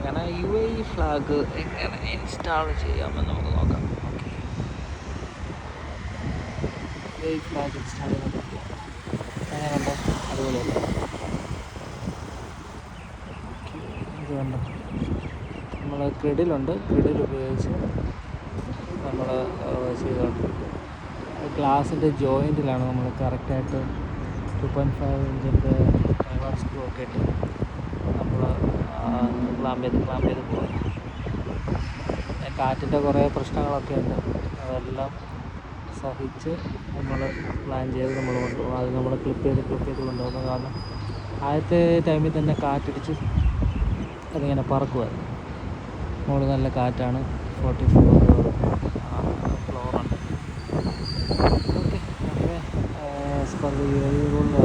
അങ്ങനെ UAE flag എങ്ങനെ install ചെയ്യാമെന്ന് നമുക്ക് നോക്കാം. UAE ഫ്ലാഗ് ഇൻസ്റ്റാൾ ചെയ്യുന്നത് എങ്ങനെയുണ്ട്? അതുപോലെയല്ല ഇത് കണ്ടോ, നമ്മൾ ക്രെഡിലുണ്ട്, ക്രെഡിൽ ഉപയോഗിച്ച് നമ്മൾ ചെയ്തുകൊണ്ട് ഗ്ലാസിൻ്റെ ജോയിൻറ്റിലാണ് നമ്മൾ കറക്റ്റായിട്ട് 2.5 ഇഞ്ചിൻ്റെ ഫൈബർ സ്ക്രൂ ഒക്കെ ഇട്ട് നമ്മൾ ക്ലാമ്പ് ചെയ്ത് പോകും. കാറ്റിൻ്റെ കുറേ പ്രശ്നങ്ങളൊക്കെ ഉണ്ട്, അതെല്ലാം സഹിച്ച് നമ്മൾ പ്ലാൻ ചെയ്ത് നമ്മൾ കൊണ്ടുപോകും. അത് നമ്മൾ ക്ലിപ്പ് ചെയ്ത് കൊണ്ടുപോകുന്നു. കാരണം ആദ്യത്തെ ടൈമിൽ തന്നെ കാറ്റടിച്ച് അതിങ്ങനെ പറക്കുമായിരുന്നു. മുകളിൽ നല്ല കാറ്റാണ്, 44 ഫ്ലോറുണ്ട്. ഓക്കെ, അങ്ങനെ UAE റൂളിൽ